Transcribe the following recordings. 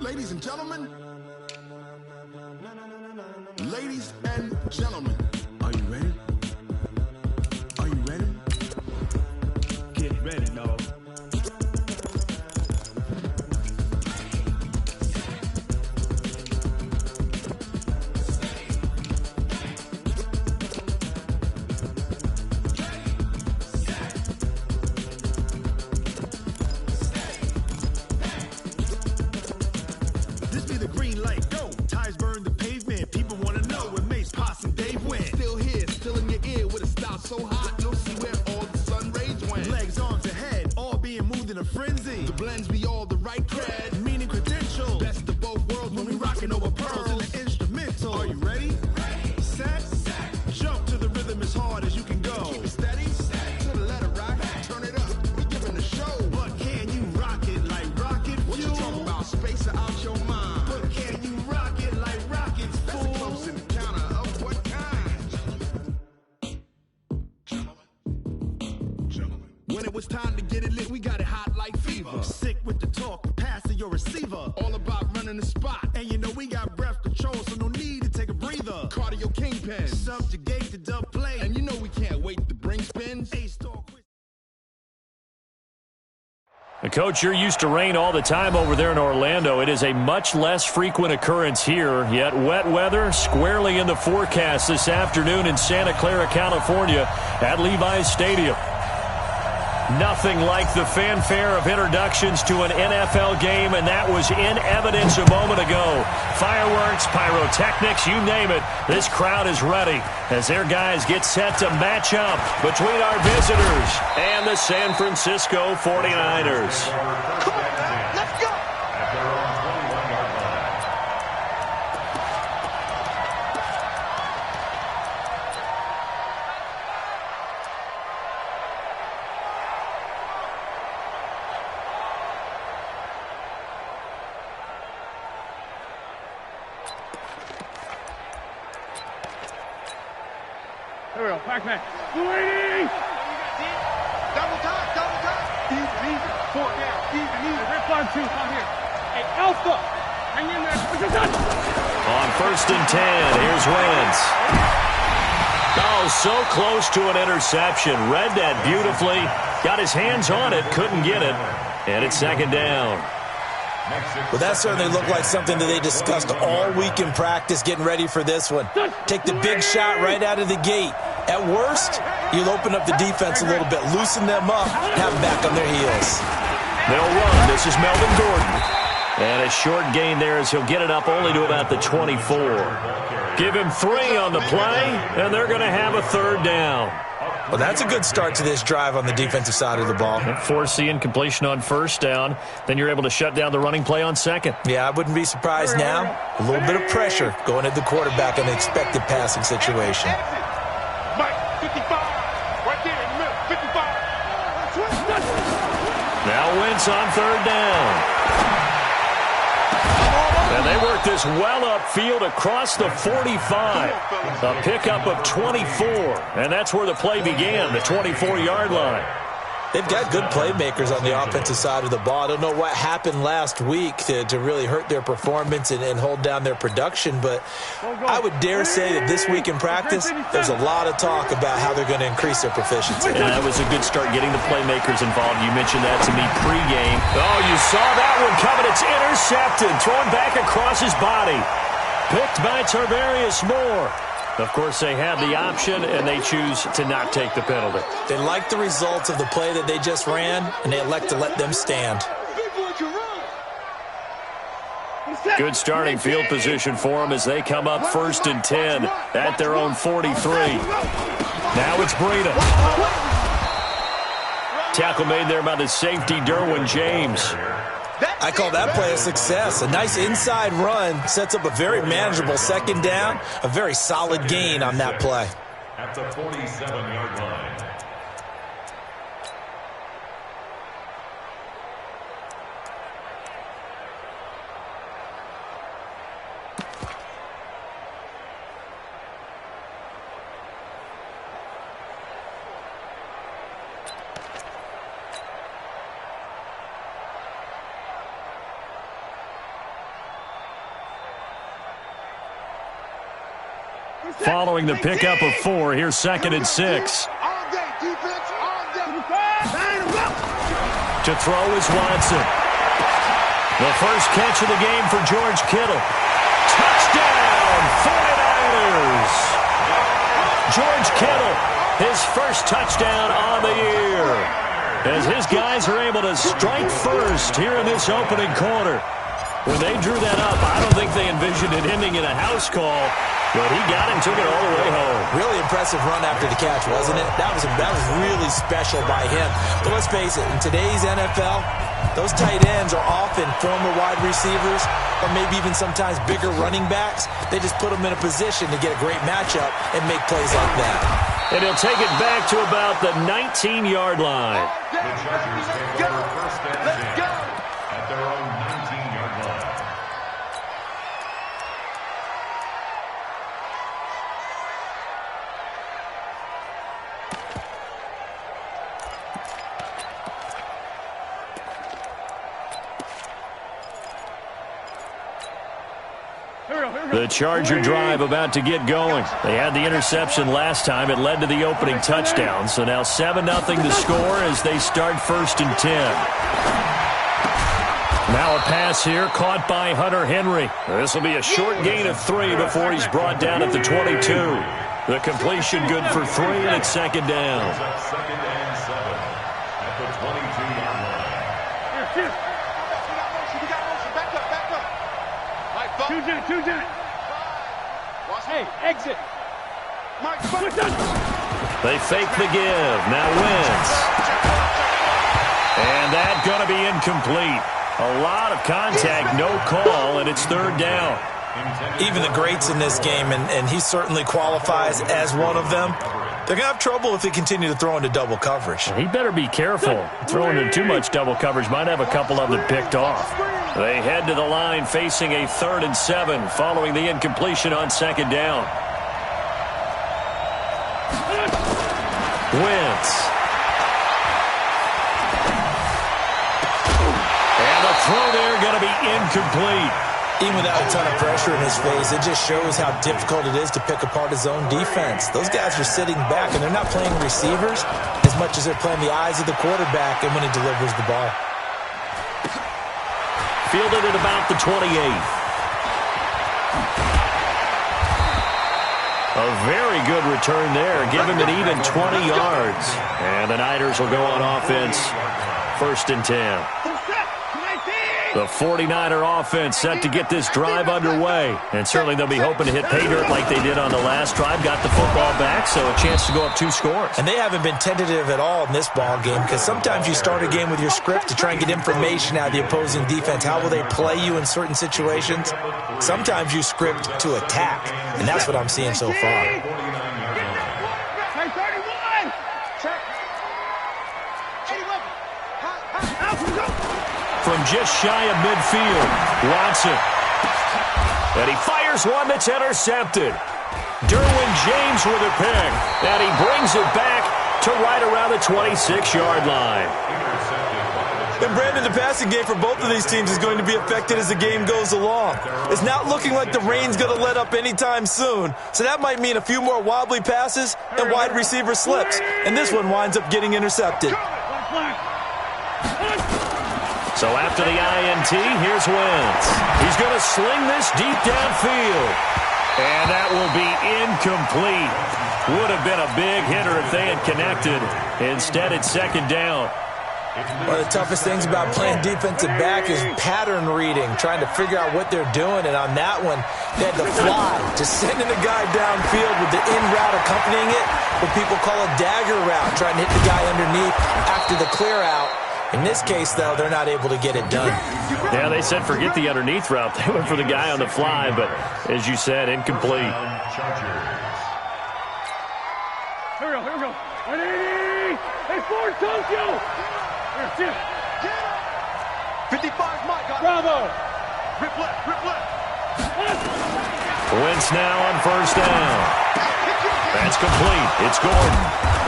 Ladies and gentlemen, ladies and gentlemen, are you ready? Are you ready? Get ready, dog. This be the green light, go. Tires burn the pavement. People wanna know where Mace, Posse, and Dave went. Still here, still in your ear with a style so hot, you'll see where all the sun rays went. Legs, arms, and head, all being moved in a frenzy. The blends be all the right cred, meaning credentials. Best of both worlds when we rockin' over pearls in the instrumental. Are you ready? Ready. Set. Jump to the rhythm as hard as you can go. Keep it steady. To the letter right. Turn it up. We giving the show. But can you rock it like rocket fuel? What you talking about? Space or out your mind? But can you rock it like rockets, fool? That's a close encounter of what kind? Gentlemen. When it was time to get it lit, we got it hot like fever. Sick with the talk, pass to your receiver. All about running the spot. And you know we got breath control, so no need to take a breather. Cardio kingpin. Subjugate the dub play. And you know we can't wait to bring spins. Coach, you're used to rain all the time over there in Orlando. It is a much less frequent occurrence here, yet wet weather squarely in the forecast this afternoon in Santa Clara, California at Levi's Stadium. Nothing like the fanfare of introductions to an NFL game, and that was in evidence a moment ago. Fireworks, pyrotechnics, you name it. This crowd is ready as their guys get set to match up between our visitors and the San Francisco 49ers. Come on, man. Let's go. Here we go, Pac-Man. Bleeding! Double time. Easy. 4 down. Easy. Red flag 2, come here. Hey, Alpha, hang in there. On 1st and 10, here's Wentz. Oh, so close to an interception. Read that beautifully. Got his hands on it, couldn't get it. And it's 2nd down. Well, that certainly looked like something that they discussed all week in practice, getting ready for this one. Take the big shot right out of the gate. At worst, you'll open up the defense a little bit, loosen them up, have them back on their heels. They'll run. This is Melvin Gordon. And a short gain there as he'll get it up only to about the 24. Give him 3 on the play, and they're going to have a 3rd down. Well, that's a good start to this drive on the defensive side of the ball. Force the incompletion on 1st down. Then you're able to shut down the running play on 2nd. Yeah, I wouldn't be surprised now. A little bit of pressure going at the quarterback in an expected passing situation. Mike, 55. Right there in the middle. 55. Now Wentz on 3rd down. And they work this well upfield across the 45. A pickup of 24. And that's where the play began, the 24-yard line. They've got good playmakers on the offensive side of the ball. I don't know what happened last week to really hurt their performance and hold down their production, but I would dare say that this week in practice, there's a lot of talk about how they're going to increase their proficiency. Yeah, that was a good start getting the playmakers involved. You mentioned that to me pregame. Oh, you saw that one coming. It's intercepted, thrown back across his body. Picked by Tarvarius Moore. Of course, they have the option, and they choose to not take the penalty. They like the results of the play that they just ran, and they elect to let them stand. Good starting field position for them as they come up 1st and 10 at their own 43. Now it's Breida. Tackle made there by the safety, Derwin James. I call that play a success. A nice inside run sets up a very manageable 2nd down, a very solid gain on that play. At the 47-yard line. following the pickup of 4. Here's 2nd and 6. All day, defense, all day. To throw is Watson. The first catch of the game for George Kittle. Touchdown, 49ers! George Kittle, his first touchdown on the year. As his guys are able to strike first here in this opening quarter. When they drew that up, I don't think they envisioned it ending in a house call, but he got it and took it all the way home. Really impressive run after the catch, wasn't it? That was really special by him. But let's face it, in today's NFL, those tight ends are often former wide receivers or maybe even sometimes bigger running backs. They just put them in a position to get a great matchup and make plays like that. And he'll take it back to about the 19-yard line. The Chargers take over first and 10 at their own 19-yard line. The Charger drive about to get going. They had the interception last time. It led to the opening touchdown. So now 7-0 the score as they start 1st and 10. Now a pass here caught by Hunter Henry. This will be a short gain of 3 before he's brought down at the 22. The completion good for 3, and it's 2nd down. 2nd and 7 at the 22-yard line. We got motion. Back up, back up. Mike, fuck. Two jet. Hey, exit. Mike, fuck. They fake the give. Now Wentz. And that going to be incomplete. A lot of contact, no call, and it's 3rd down. Even the greats in this game, and he certainly qualifies as one of them, they're going to have trouble if they continue to throw into double coverage. He better be careful. Throwing into too much double coverage might have a couple of them picked off. They head to the line facing a 3rd and 7 following the incompletion on 2nd down. Wentz. And the throw there going to be incomplete. Even without a ton of pressure in his face, it just shows how difficult it is to pick apart his own defense. Those guys are sitting back, and they're not playing receivers as much as they're playing the eyes of the quarterback and when he delivers the ball. Fielded at about the 28. A very good return there. Give him an even 20 yards. And the Niners will go on offense. 1st and 10. The 49er offense set to get this drive underway. And certainly they'll be hoping to hit pay dirt like they did on the last drive. Got the football back, so a chance to go up 2 scores. And they haven't been tentative at all in this ball game because sometimes you start a game with your script to try and get information out of the opposing defense. How will they play you in certain situations? Sometimes you script to attack, and that's what I'm seeing so far. From just shy of midfield, Watson. And he fires one that's intercepted. Derwin James with a pick. And he brings it back to right around the 26-yard line. And Brandon, the passing game for both of these teams is going to be affected as the game goes along. It's not looking like the rain's going to let up anytime soon. So that might mean a few more wobbly passes and wide receiver slips. And this one winds up getting intercepted. So after the INT, here's Wentz. He's going to sling this deep downfield. And that will be incomplete. Would have been a big hitter if they had connected. Instead, it's 2nd down. One of the toughest things about playing defensive back is pattern reading, trying to figure out what they're doing. And on that one, they had to fly, just sending a guy downfield with the in route accompanying it, what people call a dagger route, trying to hit the guy underneath after the clear out. In this case, though, they're not able to get it done. Yeah, they said forget the underneath route. They went for the guy on the fly, but as you said, incomplete. Here we go. 180! Hey, Ford, Tokyo! Here, 55, Mike. Bravo! Rip left, rip left. Wentz now on 1st down. That's complete. It's Gordon.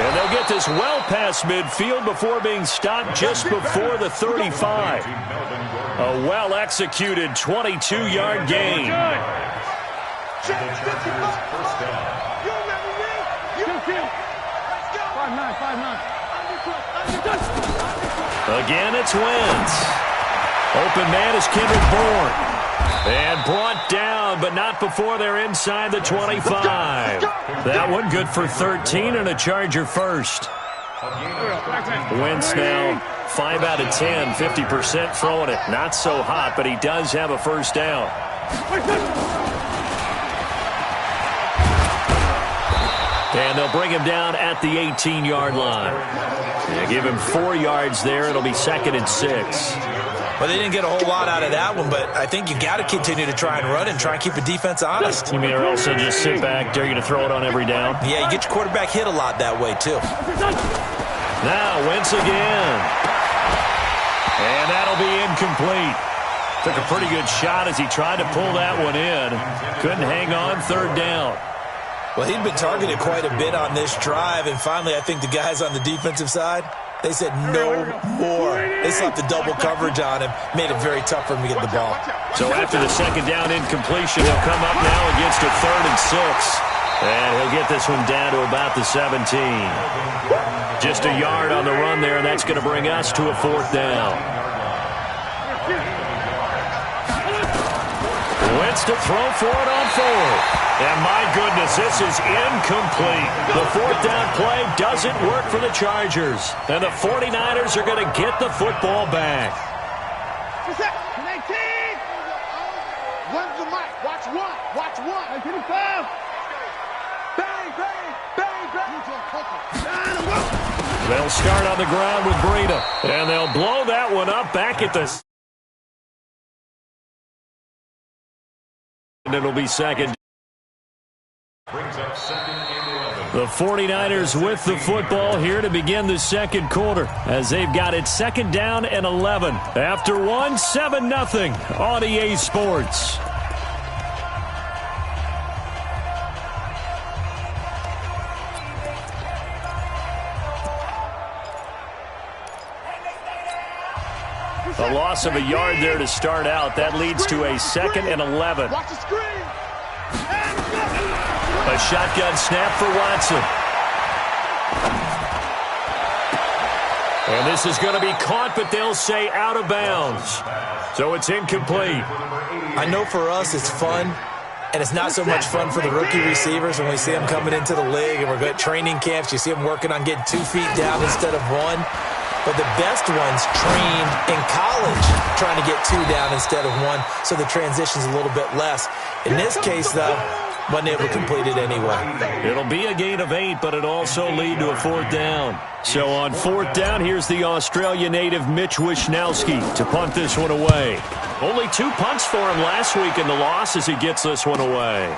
And they'll get this well past midfield before being stopped just before the 35. A well-executed 22-yard gain. Check 55. First down. You remember me? You Let's go. 5-9. Again, it's Wentz. Open man is Kendrick Bourne. And brought down, but not before they're inside the 25. That one good for 13 and a Charger first. Wentz now 5 out of 10, 50% throwing it. Not so hot, but he does have a first down. And they'll bring him down at the 18-yard line. They give him 4 yards there. It'll be 2nd and 6. Well, they didn't get a whole lot out of that one, but I think you got to continue to try and run and try and keep the defense honest. You mean or also just sit back, dare you to throw it on every down? Yeah, you get your quarterback hit a lot that way, too. Now, Wentz again. And that'll be incomplete. Took a pretty good shot as he tried to pull that one in. Couldn't hang on, 3rd down. Well, he'd been targeted quite a bit on this drive, and finally I think the guys on the defensive side, they said no more. They slapped the double coverage on him, made it very tough for him to get the ball. So after the 2nd down incompletion, he'll come up now against a 3rd and 6. And he'll get this one down to about the 17. Just a yard on the run there, and that's going to bring us to a 4th down. Wentz to throw for it on 4th. And my goodness, this is incomplete. The 4th down play doesn't work for the Chargers. And the 49ers are going to get the football back. When's the mic? Watch one. Watch one. Bang, bang, bang, bang. They'll start on the ground with Breida. And they'll blow that one up back at the... And it'll be 2nd. Brings up 2nd and 11. The 49ers with the football here to begin the 2nd quarter as they've got it 2nd down and 11. After 7-0 on EA Sports. A loss of a yard there to start out. That leads to a 2nd and 11. Watch the screen. A shotgun snap for Watson. And this is going to be caught, but they'll say out of bounds. So it's incomplete. I know for us it's fun, and it's not so much fun for the rookie receivers when we see them coming into the league and we're good training camps. You see them working on getting 2 feet down instead of 1. But the best ones trained in college trying to get 2 down instead of 1, so the transition's a little bit less. In this case, though, wasn't able to complete it anyway. It'll be a gain of 8, but it'll also lead to a 4th down. So on 4th down, here's the Australia native Mitch Wishnowski to punt this one away. Only 2 punts for him last week in the loss as he gets this one away.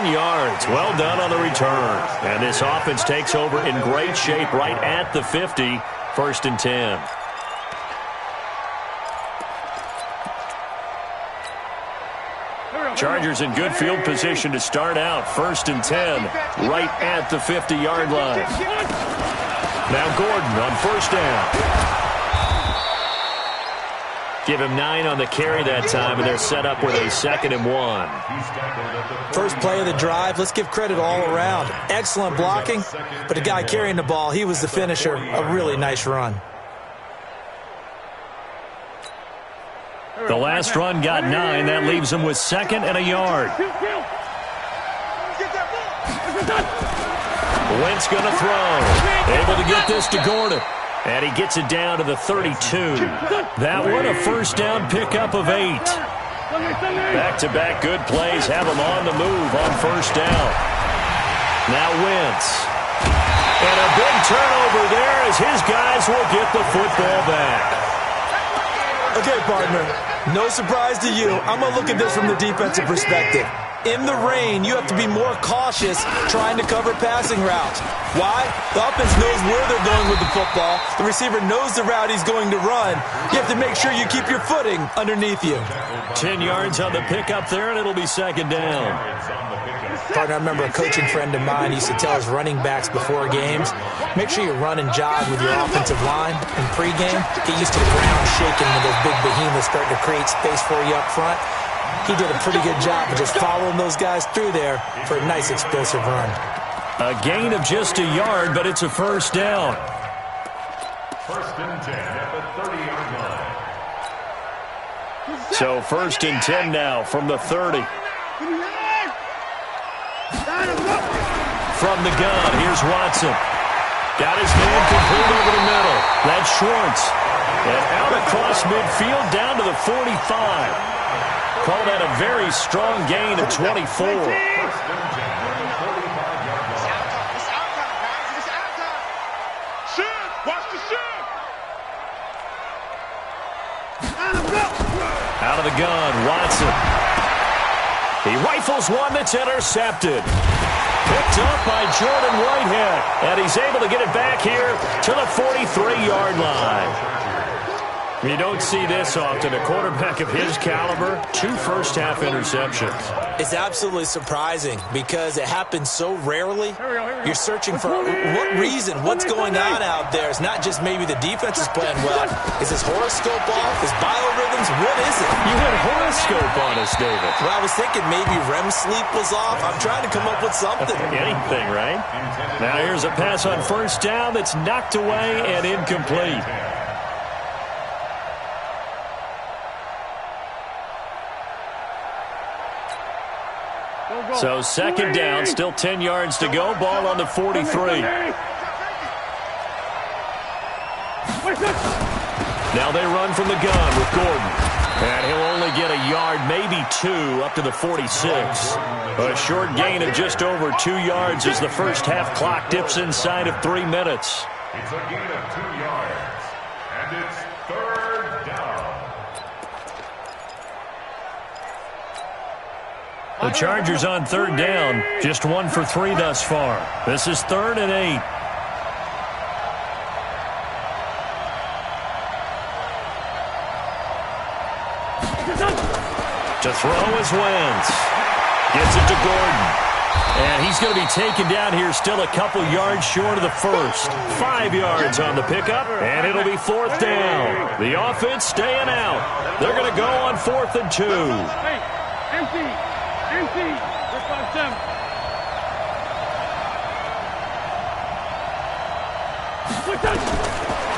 Yards. Well done on the return. And this offense takes over in great shape right at the 50. 1st and 10. Chargers in good field position to start out. 1st and 10 right at the 50-yard line. Now Gordon on 1st down. Give him 9 on the carry that time, and they're set up with a 2nd and 1. First play of the drive, let's give credit all around. Excellent blocking, but the guy carrying the ball, he was the finisher. A really nice run. The last run got 9. That leaves him with 2nd and a yard. Wentz going to throw. Able to get this to Gordon. And he gets it down to the 32. That one, a 1st down pickup of 8. Back-to-back good plays have him on the move on 1st down. Now Wentz. And a big turnover there as his guys will get the football back. Okay, partner, no surprise to you. I'm going to look at this from the defensive perspective. in the rain, you have to be more cautious trying to cover passing routes. Why? The offense knows where they're going with the football. The receiver knows the route he's going to run. You have to make sure you keep your footing underneath you. 10 yards on the pickup there, and it'll be second down. Partner, I remember a coaching friend of mine used to tell his running backs before games, make sure you run and jog with your offensive line in pregame. Get used to the ground shaking when those big behemoths start to create space for you up front. He did a pretty good job of just following those guys through there for a nice explosive run. A gain of just a yard, but it's a first down. First and 10 at the 30-yard line. So first and 10 now from the 30. From the gun, here's Watson. Got his man complete over the middle. That's Schwartz. And out across midfield down to the 45. Call that a very strong gain of 24. Out of the gun, Watson. He rifles one that's intercepted. Picked up by Jordan Whitehead. And he's able to get it back here to the 43-yard line. You don't see this often. A quarterback of his caliber, 2 first-half interceptions. It's absolutely surprising because it happens so rarely. You're searching for what reason, what's going on out there. It's not just maybe the defense is playing well. Is his horoscope off? His biorhythms? What is it? You had horoscope on us, David. Well, I was thinking maybe REM sleep was off. I'm trying to come up with something. Anything, right? Now here's a pass on first down that's knocked away and incomplete. So second down, still 10 yards to go. Ball on the 43. Now they run from the gun with Gordon. And he'll only get a yard, maybe 2, up to the 46. A short gain of just over 2 yards as the first half clock dips inside of 3 minutes. It's a gain of 2 yards. And it's third down. The Chargers on third down, just 1 for 3 thus far. This is 3rd and 8. To throw is Wentz. Gets it to Gordon. And he's going to be taken down here still a couple yards short of the first. 5 yards on the pickup, and it'll be 4th down. The offense staying out. They're going to go on 4th and 2. Empty.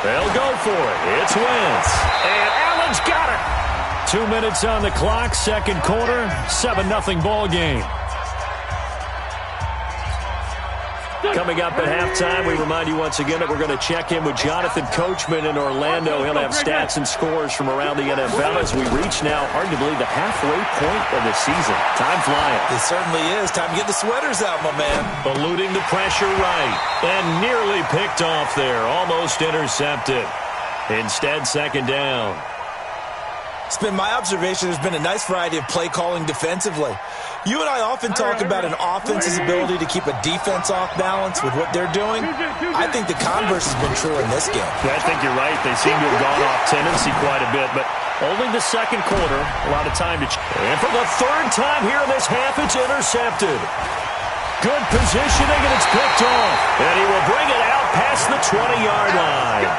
They'll go for it. It's Wentz. And Allen's got it. 2 minutes on the clock, second quarter, 7-0 ball game. Coming up at halftime, we remind you once again that we're going to check in with Jonathan Coachman in Orlando. He'll have stats and scores from around the NFL as we reach now, hard to believe, the halfway point of the season. Time flying. It certainly is. Time to get the sweaters out, my man. Eluding the pressure right. And nearly picked off there. Almost intercepted. Instead, second down. It's been my observation there's been a nice variety of play calling defensively. You and I often talk about an offense's ability to keep a defense off balance with what they're doing. I think the converse has been true in this game. I think you're right. They seem to have gone off tendency quite a bit, but only the second quarter. A lot of time to... And for the third time here in this half, it's intercepted. Good positioning, and it's picked off. And he will bring it out past the 20-yard line.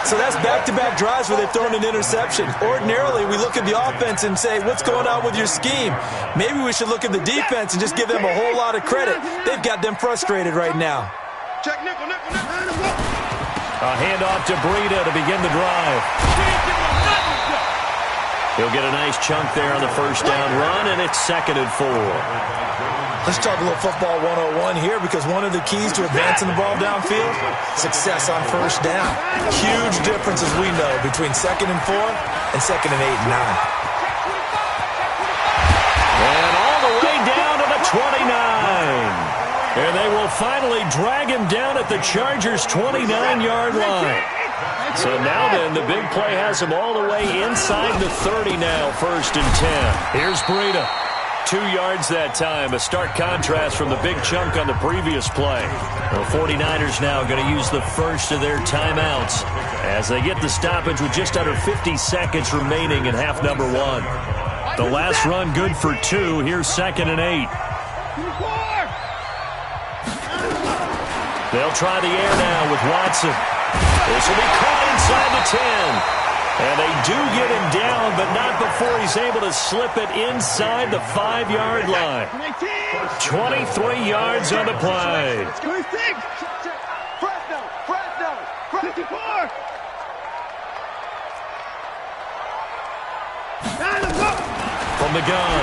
So that's back-to-back drives where they've thrown an interception. Ordinarily, we look at the offense and say, what's going on with your scheme? Maybe we should look at the defense and just give them a whole lot of credit. They've got them frustrated right now. A handoff to Breida to begin the drive. He'll get a nice chunk there on the first down run, and it's 2nd and 4. Let's talk a little football 101 here, because one of the keys to advancing the ball downfield, success on first down. Huge difference, as we know, between 2nd and 4 and 2nd and 8 and 9. And all the way down to the 29. And they will finally drag him down at the Chargers' 29-yard line. So now then, the big play has him all the way inside the 30 now, 1st and 10. Here's Breida. 2 yards that time. A stark contrast from the big chunk on the previous play. The 49ers now going to use the first of their timeouts as they get the stoppage with just under 50 seconds remaining in half number 1. The last run good for 2. Here's 2nd and 8. They'll try the air now with Watson. This will be caught inside the 10. And they do get him down, but not before he's able to slip it inside the 5-yard line. 23 yards on the play. 26. Fresno. 54. From the gun,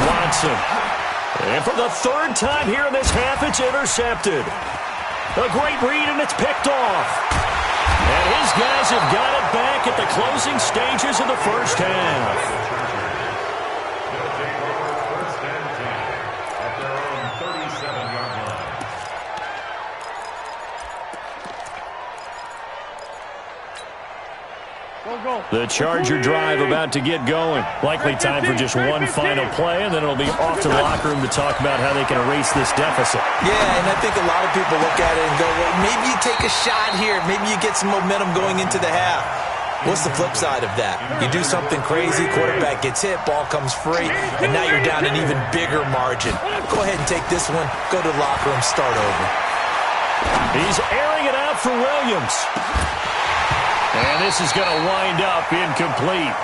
Watson. And for the 3rd time here in this half, it's intercepted. A great read, and it's picked off. And his guys have got it back at the closing stages of the first half. They'll take over 1st and 10 at their own 37-yard line. The Charger drive about to get going. Likely time for just one final play, and then it'll be off to the locker room to talk about how they can erase this deficit. Yeah, and I think a lot of people look at it and go, well, maybe you take a shot here. Maybe you get some momentum going into the half. What's the flip side of that? You do something crazy, quarterback gets hit, ball comes free, and now you're down an even bigger margin. Go ahead and take this one, go to the locker room, start over. He's airing it out for Williams. And this is going to wind up incomplete.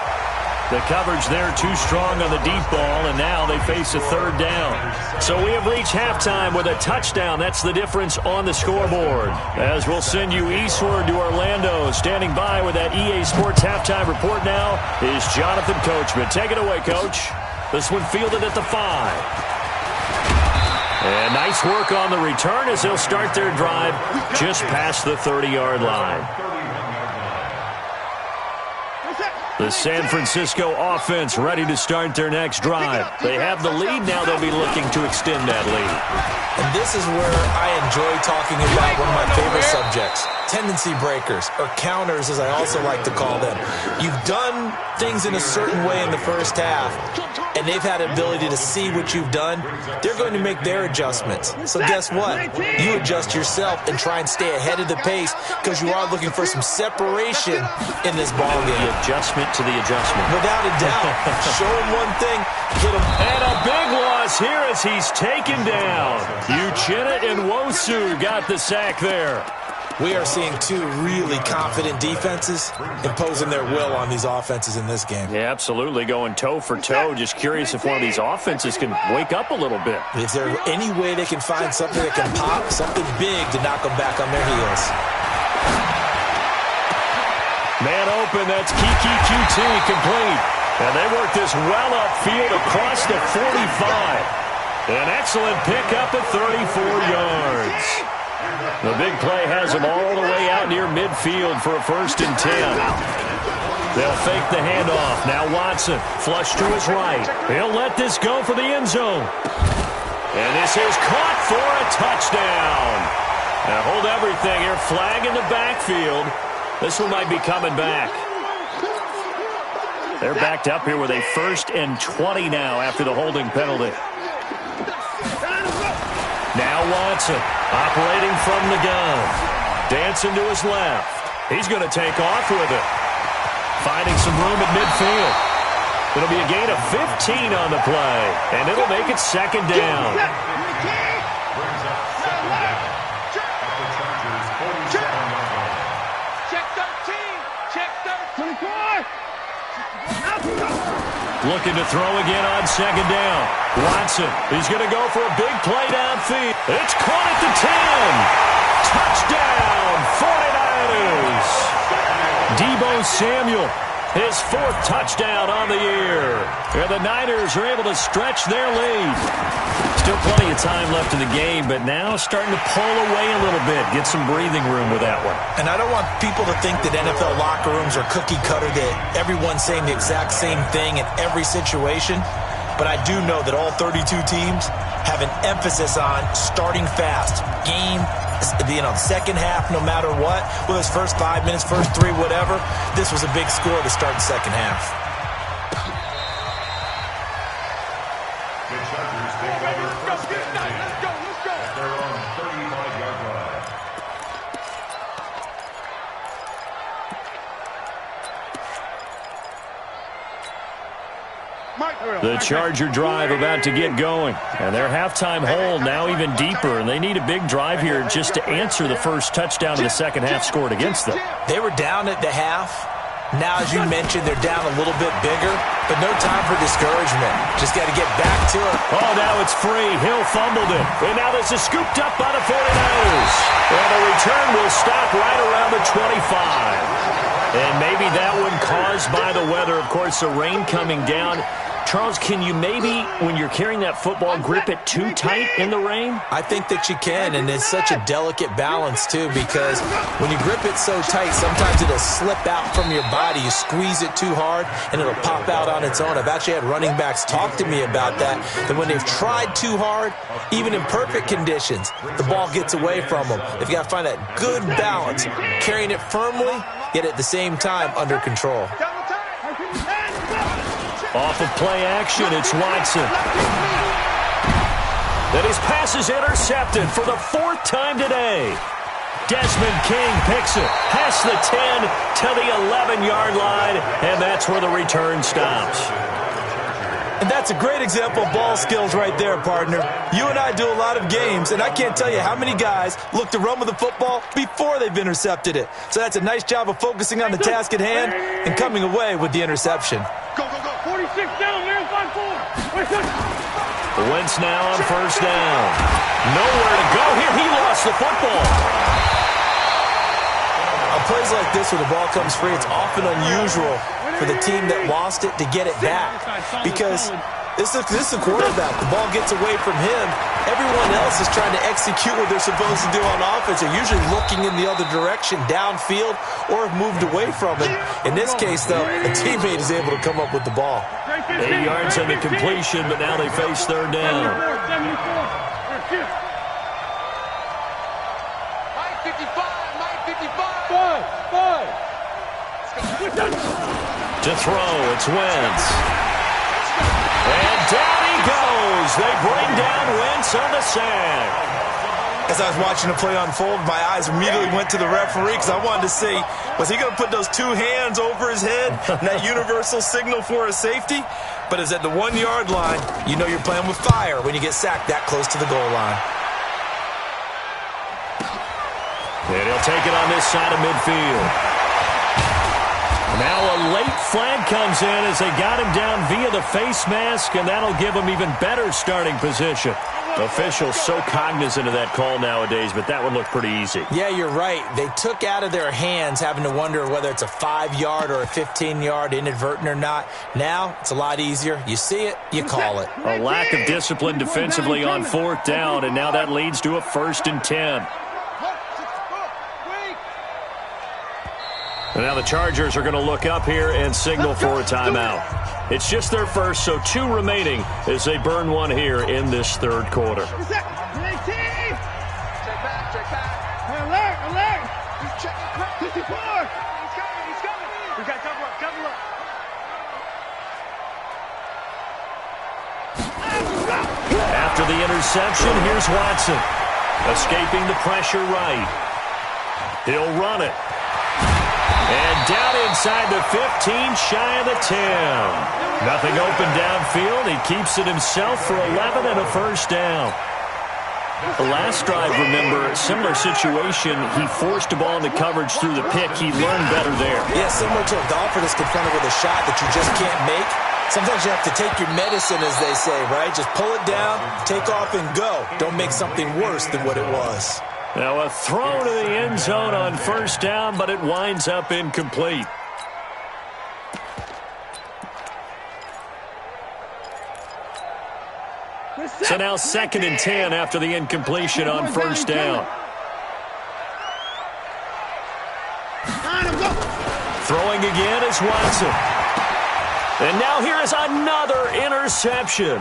The coverage there too strong on the deep ball, and now they face a 3rd down. So we have reached halftime with a touchdown. That's the difference on the scoreboard. As we'll send you eastward to Orlando. Standing by with that EA Sports halftime report now is Jonathan Coachman. Take it away, Coach. This one fielded at the 5. And nice work on the return as they'll start their drive just past the 30-yard line. The San Francisco offense ready to start their next drive. They have the lead. Now they'll be looking to extend that lead. And this is where I enjoy talking about one of my favorite subjects, tendency breakers, or counters as I also like to call them. You've done things in a certain way in the first half, and they've had an ability to see what you've done. They're going to make their adjustments. So guess what? You adjust yourself and try and stay ahead of the pace because you are looking for some separation in this ballgame. The adjustment to the adjustment. Without a doubt. Show him one thing, hit him. And a big loss here as he's taken down. Uchenna and Nwosu got the sack there. We are seeing 2 really confident defenses imposing their will on these offenses in this game. Yeah, absolutely, going toe for toe. Just curious if one of these offenses can wake up a little bit. Is there any way they can find something that can pop, something big to knock them back on their heels? Man open, that's Kiki QT complete. And they work this well upfield across the 45. An excellent pickup at 34 yards. The big play has him all the way out near midfield for a 1st and 10. They'll fake the handoff. Now Watson, flush to his right. He'll let this go for the end zone. And this is caught for a touchdown. Now hold everything here. Flag in the backfield. This one might be coming back. They're backed up here with a 1st and 20 now after the holding penalty. Now Watson, operating from the gun. Dancing to his left. He's going to take off with it. Finding some room at midfield. It'll be a gain of 15 on the play, and it'll make it 2nd down. Brings up 2nd down at the Chargers' 47-yard line. Check 13. Check 13. Looking to throw again on 2nd down. Watson, he's going to go for a big play downfield. It's caught at the 10. Touchdown, 49ers. Deebo Samuel, his 4th touchdown on the year. And the Niners are able to stretch their lead. Still plenty of time left in the game, but now starting to pull away a little bit. Get some breathing room with that one. And I don't want people to think that NFL locker rooms are cookie cutter, that everyone's saying the exact same thing in every situation. But I do know that all 32 teams have an emphasis on starting fast. Game, the second half, no matter what, whether it's first 5 minutes, first 3, whatever, this was a big score to start the second half. The Chargers take over first and 10 at their own 35-yard line. The Charger drive about to get going. And their halftime hole now even deeper. And they need a big drive here just to answer the first touchdown of the second half scored against them. They were down at the half. Now, as you mentioned, they're down a little bit bigger, but no time for discouragement. Just got to get back to it. Oh, now it's free. Hill fumbled it. And now this is scooped up by the 49ers. And the return will stop right around the 25. And maybe that one caused by the weather. Of course, the rain coming down. Charles, can you maybe, when you're carrying that football, grip it too tight in the rain? I think that you can, and it's such a delicate balance, too, because when you grip it so tight, sometimes it'll slip out from your body. You squeeze it too hard, and it'll pop out on its own. I've actually had running backs talk to me about that when they've tried too hard, even in perfect conditions, the ball gets away from them. They've got to find that good balance, carrying it firmly, yet at the same time under control. Off of play action, it's Watson. Then his pass is intercepted for the fourth time today. Desmond King picks it past the 10 to the 11-yard line, and that's where the return stops. And that's a great example of ball skills right there, partner. You and I do a lot of games, and I can't tell you how many guys look to run with the football before they've intercepted it. So that's a nice job of focusing on the task at hand and coming away with the interception. Go, go, go. 46 down, man. 5-4. Wentz now on first down. Nowhere to go here. He lost the football. On plays like this where the ball comes free, it's often unusual for the team that lost it to get it back, because this is a quarterback. The ball gets away from him. Everyone else is trying to execute what they're supposed to do on offense. They're usually looking in the other direction, downfield, or have moved away from it. In this case, though, a teammate is able to come up with the ball. 8 yards on the completion, but now they face third down. 5. To throw, it's Wentz. And down he goes. They bring down Wentz on the sack. As I was watching the play unfold, my eyes immediately went to the referee because I wanted to see, was he going to put those two hands over his head and that universal signal for a safety? But it's at the 1-yard line. You know you're playing with fire when you get sacked that close to the goal line. And he'll take it on this side of midfield. Now a late flag comes in as they got him down via the face mask, and that'll give him even better starting position. Officials so cognizant of that call nowadays, but that one looked pretty easy. Yeah, you're right. They took out of their hands having to wonder whether it's a 5-yard or a 15-yard inadvertent or not. Now it's a lot easier. You see it, you call it. A lack of discipline defensively on fourth down, and now that leads to a 1st and 10. And now the Chargers are going to look up here and signal for a timeout. It's just their first, so 2 remaining as they burn one here in this third quarter. Check back. Alert. He's checking crack. 54. He's coming. We got cover up. After the interception, here's Watson. Escaping the pressure right. He'll run it. And down inside the 15, shy of the 10. Nothing open downfield. He keeps it himself for 11 and a first down. The last drive, remember, similar situation. He forced the ball into coverage through the pick. He learned better there. Yeah, similar to a golfer that's confronted with a shot that you just can't make. Sometimes you have to take your medicine, as they say, right? Just pull it down, take off, and go. Don't make something worse than what it was. Now a throw to the end zone on first down, but it winds up incomplete. So now 2nd and 10 after the incompletion on first down. Throwing again is Watson. And now here is another interception.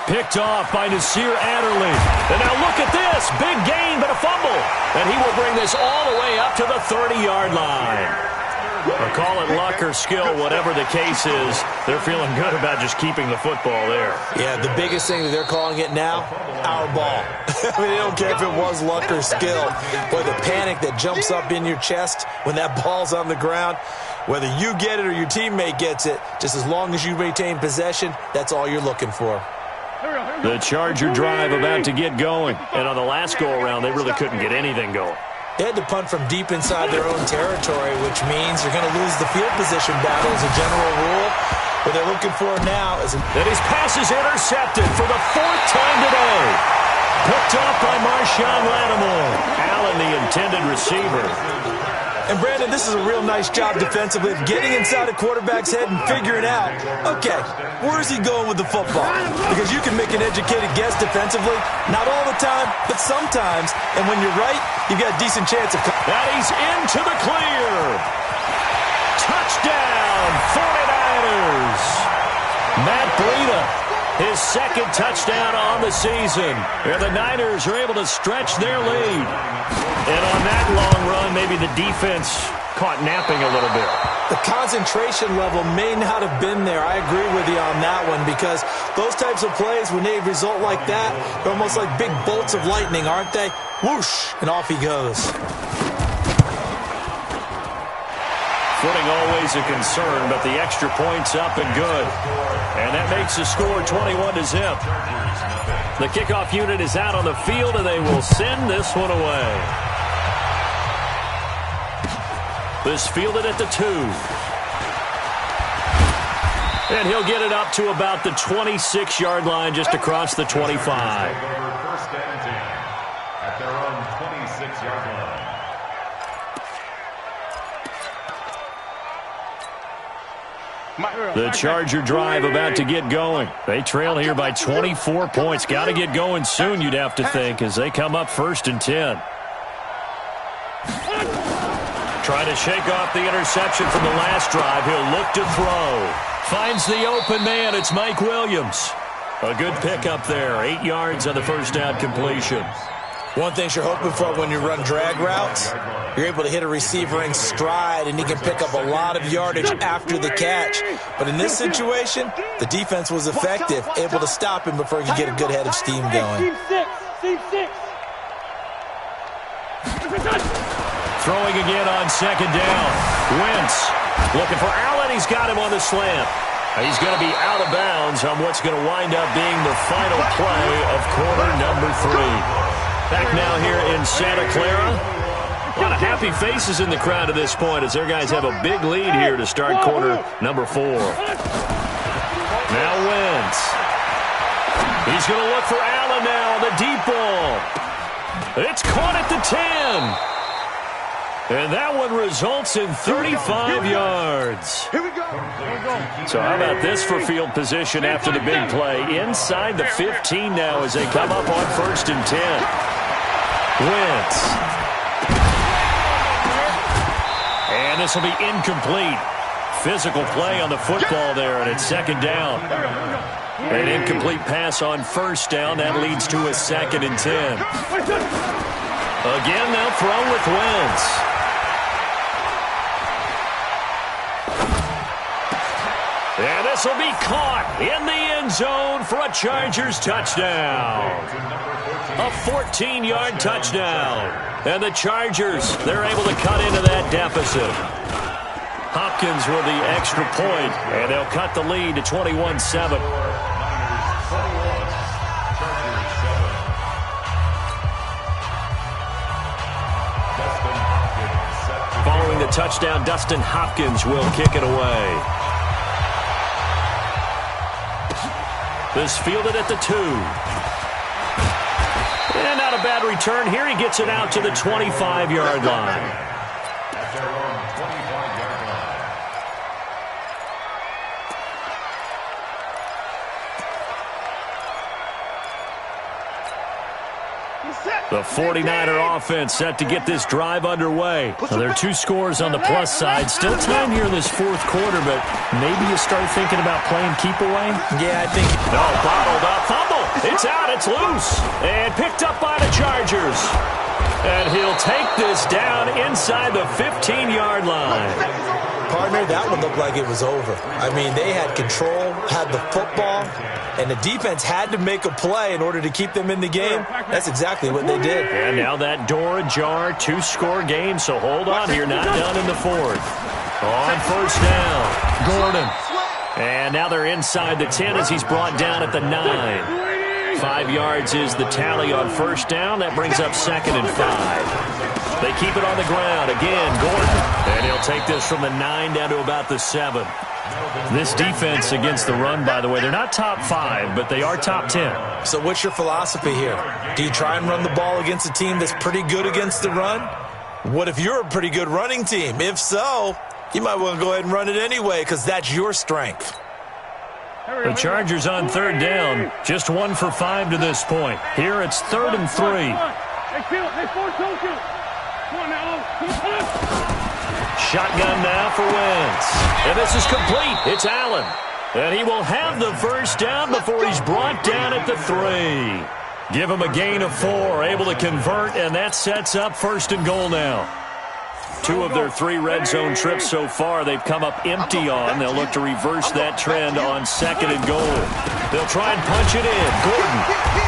Picked off by Nasir Adderley. And now look at this. Big gain, but a fumble. And he will bring this all the way up to the 30-yard line. Or call it luck or skill, whatever the case is, they're feeling good about just keeping the football there. Yeah, the biggest thing that they're calling it now, our ball. I mean, they don't care if it was luck or skill. Boy, the panic that jumps up in your chest when that ball's on the ground, whether you get it or your teammate gets it, just as long as you maintain possession, that's all you're looking for. The Charger drive about to get going. And on the last go-around, they really couldn't get anything going. They had to punt from deep inside their own territory, which means you're going to lose the field position battle as a general rule. What they're looking for now is... And his pass is intercepted for the 4th time today. Picked off by Marshawn Lattimore. Allen, the intended receiver. And, Brandon, this is a real nice job defensively of getting inside a quarterback's head and figuring out, okay, where is he going with the football? Because you can make an educated guess defensively, not all the time, but sometimes. And when you're right, you've got a decent chance of... That he's into the clear. Touchdown, 49ers. Matt Breida, his 2nd touchdown on the season. And the Niners are able to stretch their lead. And on that long run, maybe the defense caught napping a little bit. The concentration level may not have been there. I agree with you on that one because those types of plays, when they result like that, they're almost like big bolts of lightning, aren't they? Whoosh, and off he goes. Footing always a concern, but the extra point's up and good. And that makes the score 21-0. The kickoff unit is out on the field, and they will send this one away. This fielded at the 2. And he'll get it up to about the 26-yard line, just across the 25. First and 10 at their own 26-yard line. The Charger drive about to get going. They trail here by 24 points. Got to get going soon, you'd have to think, as they come up 1st and 10. Trying to shake off the interception from the last drive. He'll look to throw. Finds the open man. It's Mike Williams. A good pickup there. 8 yards on the first down completion. One thing you're hoping for when you run drag routes, you're able to hit a receiver in stride, and he can pick up a lot of yardage after the catch. But in this situation, the defense was effective, able to stop him before he could get a good head of steam going. Team 6. Throwing again on 2nd down. Wentz looking for Allen. He's got him on the slant. He's going to be out of bounds on what's going to wind up being the final play of quarter number 3. Back now here in Santa Clara. A lot of happy faces in the crowd at this point as their guys have a big lead here to start quarter number 4. Now Wentz. He's going to look for Allen now on the deep ball. It's caught at the 10. And that one results in 35 yards. Here we go. So how about this for field position after the big play? Inside the 15 now as they come up on 1st and 10. Wentz. And this will be incomplete. Physical play on the football there, and it's 2nd down. An incomplete pass on 1st down. That leads to a 2nd and 10. Again, they'll throw with Wentz. And this will be caught in the end zone for a Chargers touchdown. A 14-yard touchdown. And the Chargers, they're able to cut into that deficit. Hopkins with the extra point, and they'll cut the lead to 21-7. Following the touchdown, Dustin Hopkins will kick it away. This fielded at the 2. And not a bad return here. He gets it out to the 25-yard line. At their own 25-yard line. The 49er offense set to get this drive underway. So there are 2 scores on the plus side. Still time here in this 4th quarter, but maybe you start thinking about playing keep away? Yeah, I think... No, bottled up. Fumble. It's out. It's loose. And picked up by the Chargers. And he'll take this down inside the 15-yard line. Partner, that one looked like it was over. I mean, they had control, had the football, and the defense had to make a play in order to keep them in the game. That's exactly what they did. And now that door ajar, 2-score game, so hold on here, not done in the fourth. On first down, Gordon. And now they're inside the 10 as he's brought down at the 9. 5 yards is the tally on first down. That brings up 2nd and 5. They keep it on the ground. Again, Gordon. And he'll take this from the 9 down to about the 7. This defense against the run, by the way, they're not top 5, but they are top 10. So what's your philosophy here? Do you try and run the ball against a team that's pretty good against the run? What if you're a pretty good running team? If so, you might want to go ahead and run it anyway because that's your strength. The Chargers on third down, just 1 for 5 to this point. Here it's 3rd and 3. Shotgun now for Wentz. And this is complete. It's Allen. And he will have the first down before he's brought down at the 3. Give him a gain of 4, able to convert, and that sets up 1st and goal now. 2 of their 3 red zone trips so far they've come up empty on. They'll look to reverse that trend on 2nd and goal. They'll try and punch it in. Gordon.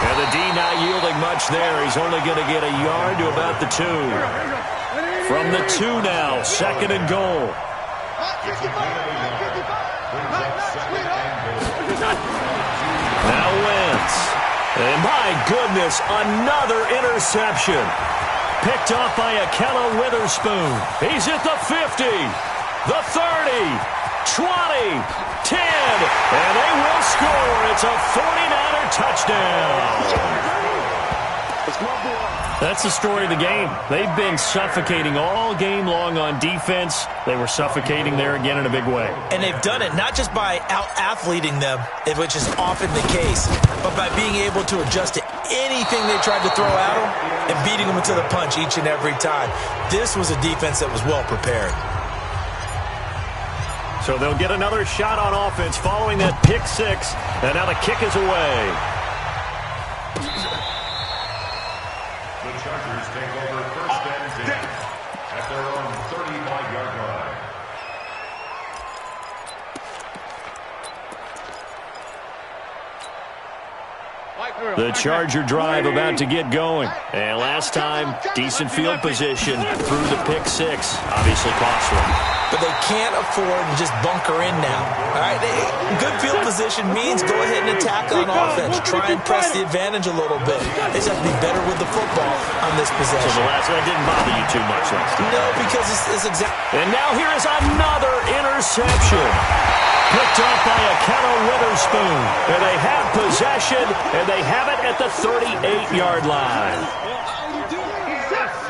And the D not yielding much there. He's only going to get a yard to about the 2. From the 2 now, 2nd and goal. Now Wentz. And my goodness, another interception. Picked off by Akella Witherspoon. He's at the 50, the 30, 20, 10, and they will score. It's a 49er touchdown. That's the story of the game. They've been suffocating all game long on defense. They were suffocating there again in a big way. And they've done it not just by out-athleting them, which is often the case, but by being able to adjust to anything they tried to throw at them and beating them to the punch each and every time. This was a defense that was well prepared. So they'll get another shot on offense following that pick 6, and now the kick is away. The Chargers take over 1st and 10 at their own 35-yard line. The Charger drive about to get going. And last time, decent field position through the pick 6. Obviously costly. But they can't afford to just bunker in now. All right, good field position means go ahead and attack on offense. Try and press the advantage a little bit. They just have to be better with the football on this possession. So the last one didn't bother you too much last time. No, because it's exactly. And now here is another interception. Picked off by Akella Witherspoon. And they have possession, and they have it at the 38-yard line.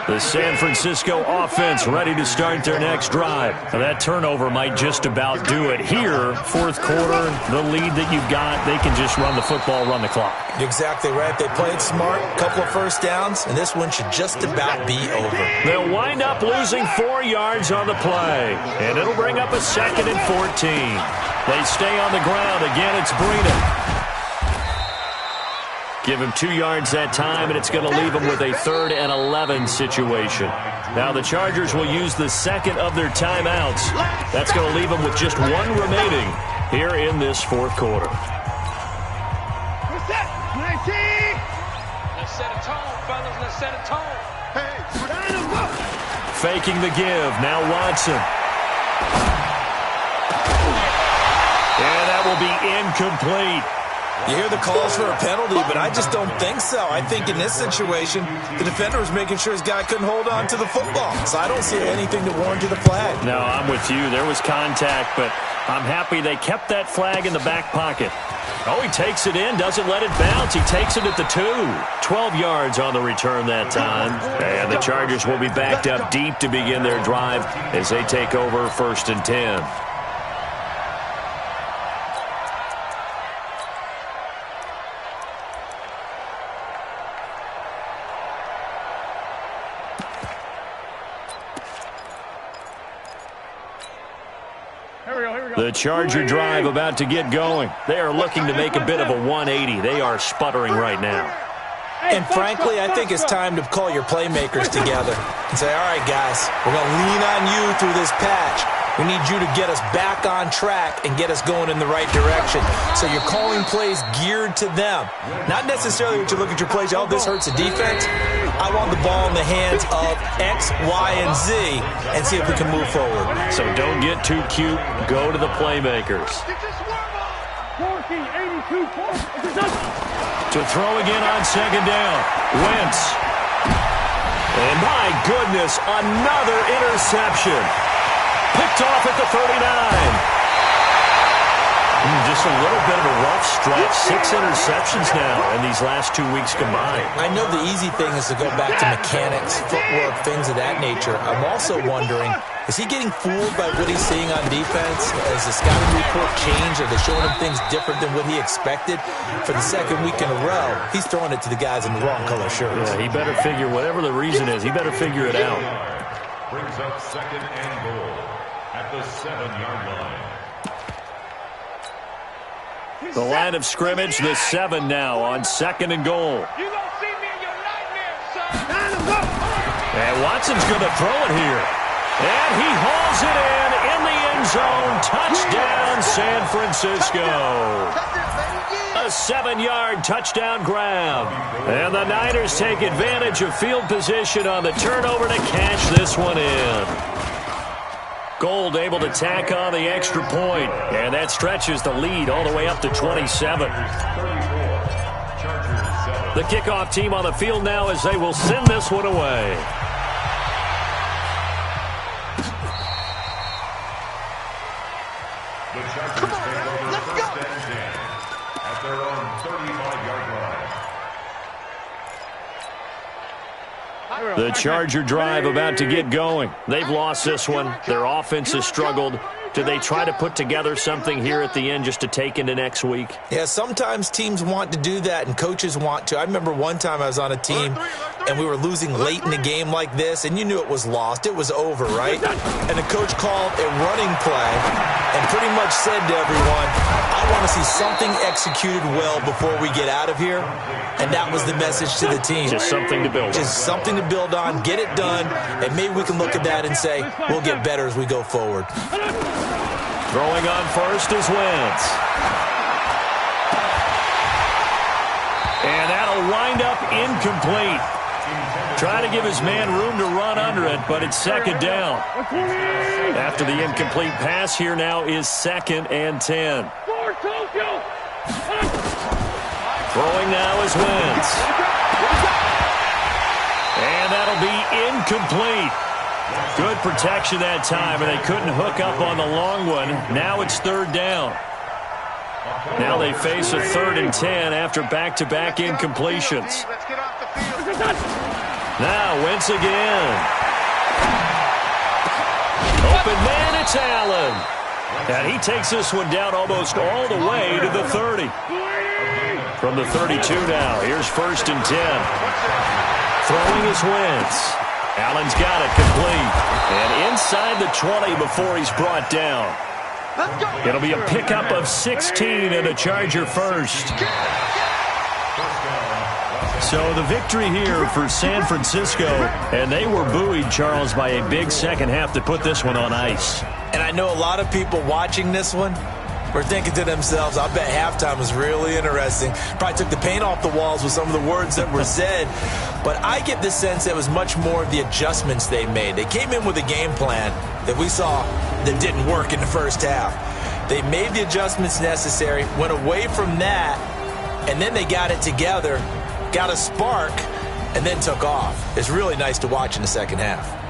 The San Francisco offense ready to start their next drive. Now that turnover might just about do it. Here, 4th quarter, the lead that you've got, they can just run the football, run the clock. Exactly right. They played smart, couple of first downs, and this one should just about be over. They'll wind up losing 4 yards on the play, and it'll bring up a 2nd and 14. They stay on the ground. Again, it's Breeden. Give him 2 yards that time, and it's going to leave him with a 3rd and 11 situation. Now the Chargers will use the 2nd of their timeouts. That's going to leave them with just 1 remaining here in this 4th quarter. Let's set a tone, fellas. Let's set a tone. Faking the give. Now Watson. And that will be incomplete. You hear the calls for a penalty, but I just don't think so. I think in this situation, the defender was making sure his guy couldn't hold on to the football. So I don't see anything to warrant the flag. No, I'm with you. There was contact, but I'm happy they kept that flag in the back pocket. Oh, he takes it in, doesn't let it bounce. He takes it at the 2. 12 yards on the return that time. And the Chargers will be backed up deep to begin their drive as they take over 1st and 10. The Charger drive about to get going. They are looking to make a bit of a 180. They are sputtering right now. And frankly, I think it's time to call your playmakers together and say, all right, guys, we're going to lean on you through this patch. We need you to get us back on track and get us going in the right direction. So you're calling plays geared to them. Not necessarily what you look at your plays, oh, this hurts the defense. I want the ball in the hands of X, Y, and Z and see if we can move forward. So don't get too cute. Go to the playmakers. To throw again on second down. Wentz. And my goodness, another interception. Picked off at the 39. Just a little bit of a rough stretch. 6 interceptions now in these last 2 weeks combined. I know the easy thing is to go back to mechanics, footwork, things of that nature. I'm also wondering, is he getting fooled by what he's seeing on defense? Has the scouting report changed? Are they showing him things different than what he expected? For the second week in a row, he's throwing it to the guys in the wrong color shirts. Yeah, he better figure, whatever the reason is, he better figure it out. Brings up second and goal at the 7-yard line. The line of scrimmage, the 7 now on second and goal. You gonna see me in your nightmares, son. And Watson's going to throw it here. And he hauls it in the end zone. Touchdown, San Francisco. A 7-yard touchdown grab. And the Niners take advantage of field position on the turnover to cash this one in. Gold able to tack on the extra point, and that stretches the lead all the way up to 27. The kickoff team on the field now as they will send this one away. The Chargers take over first and 10 at their own 35-yard line. The Charger drive about to get going. They've lost this one. Their offense has struggled. Do they try to put together something here at the end just to take into next week? Yeah, sometimes teams want to do that and coaches want to. I remember one time I was on a team and we were losing late in the game like this, and you knew it was lost. It was over, right? And the coach called a running play and pretty much said to everyone, I want to see something executed well before we get out of here. And that was the message to the team. Just something to build on. Just something to build on, get it done, and maybe we can look at that and say, we'll get better as we go forward. Throwing on first is Wentz. And that'll wind up incomplete. Try to give his man room to run under it, but it's second down. After the incomplete pass, here now is second and 10. Throwing now is Wentz. And that'll be incomplete. Good protection that time, and they couldn't hook up on the long one. Now it's third down. Now they face a 3rd and 10 after back-to-back incompletions. Now Wentz again. Open man, it's Allen. And he takes this one down almost all the way to the 30. From the 32 now, here's 1st and 10. Throwing is Wentz. Allen's got it complete. And inside the 20 before he's brought down. It'll be a pickup of 16 and a Charger first. So the victory here for San Francisco, and they were buoyed, Charles, by a big second half to put this one on ice. And I know a lot of people watching this one were thinking to themselves, I bet halftime was really interesting. Probably took the paint off the walls with some of the words that were said. But I get the sense that it was much more of the adjustments they made. They came in with a game plan that we saw that didn't work in the first half. They made the adjustments necessary, went away from that, and then they got it together, got a spark, and then took off. It's really nice to watch in the second half.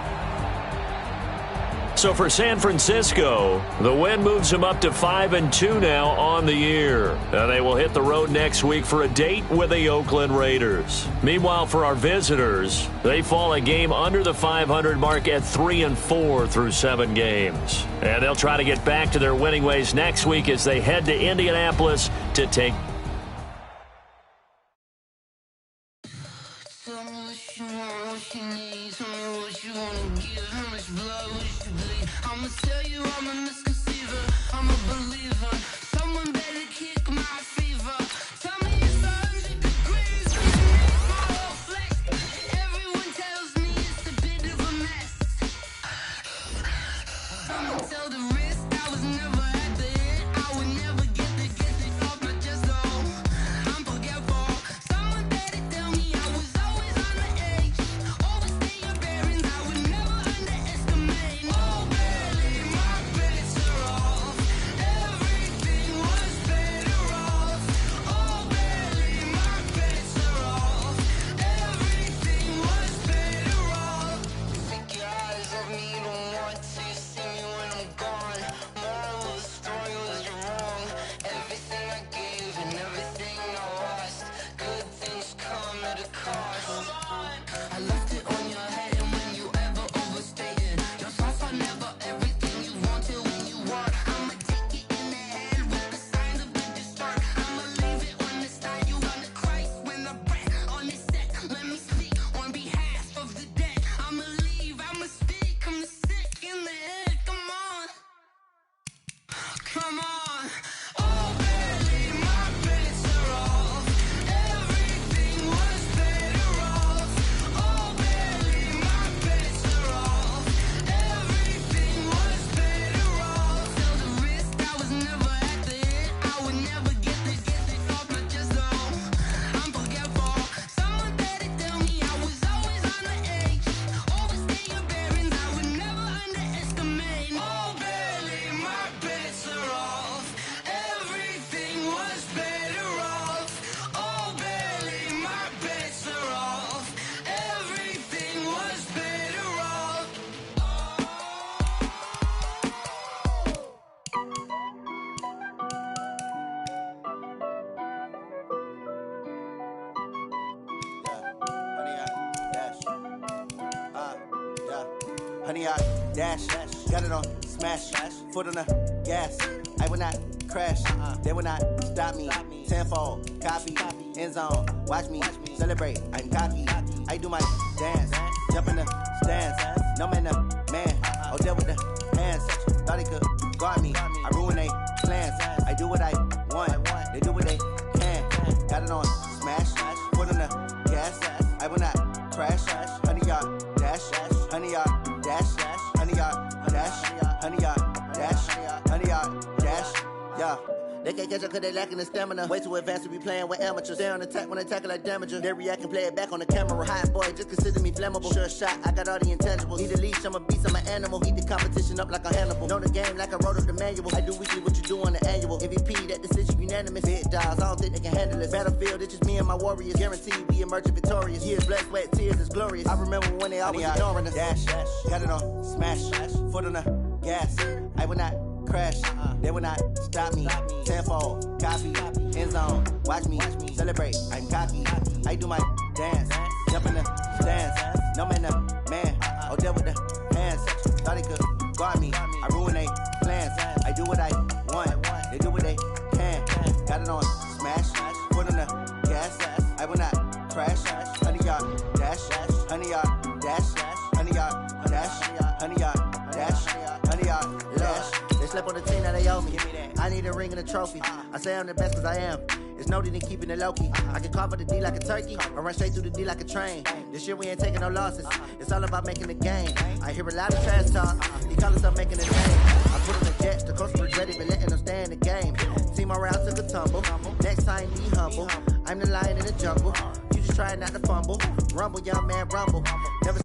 So for San Francisco, the win moves them up to 5-2 now on the year. And they will hit the road next week for a date with the Oakland Raiders. Meanwhile, for our visitors, they fall a game under the 500 mark at 3-4 through 7 games. And they'll try to get back to their winning ways next week as they head to Indianapolis to take Tell the honey, I dash, got it on smash, foot on the gas. I will not crash, they will not stop me. Tenfold, copy, end zone, watch me celebrate. I'm cocky, I do my dance, jump in the stands. No man, the man, oh, there with the hands. Thought he could guard me, I ruin they plans. I do what I want, they do what they can. Got it on smash, foot on the gas. I will not crash, honey, y'all dash, honey, y'all dash, honey, y'all dash, honey, y'all dash, honey, y'all dash, yeah. They can't catch up cause they lacking the stamina. Way too advanced to be playing with amateurs. Stay on attack when they tackle like damager. They react and play it back on the camera. Hot boy, just consider me flammable. Sure shot, I got all the intangibles. Need a leash, I'm a beast, I'm an animal. Eat the competition up like a Hannibal. Know the game like I wrote up the manual. I do weekly what you do on the annual. MVP, that decision unanimous. Big dogs, I don't think they can handle it. Battlefield, it's just me and my warriors. Guaranteed we emerge victorious. Years, blood, sweat, tears, it's glorious. I remember when they always ignoring us. Dash, got it on smash, foot on the gas. I will not crash, they will not stop me. Tenfold, copy, end zone, watch me celebrate. I'm cocky, I do my dance, jump in the stands. No man, the man, oh, there with the hands. Thought he could guard me, I ruin they plans. I do what I want, they do what they can. Got it on smash, foot on the gas. I will not crash, honey, y'all dash, honey, y'all dash, honey, y'all dash, honey, y'all dash, honey, y'all dash. They slept on the team, now they owe me. I need a ring and a trophy. I say I'm the best cause I am. It's no need in keeping it low-key. I can cover the D like a turkey or run straight through the D like a train. This year we ain't taking no losses. It's all about making the game. I hear a lot of trash talk. He call himself making a name. I put on the jets, the coach regretted, but letting them stay in the game. Team morale took a tumble. Next time be humble. I'm the lion in the jungle. You just trying not to fumble. Rumble, young man, rumble. Never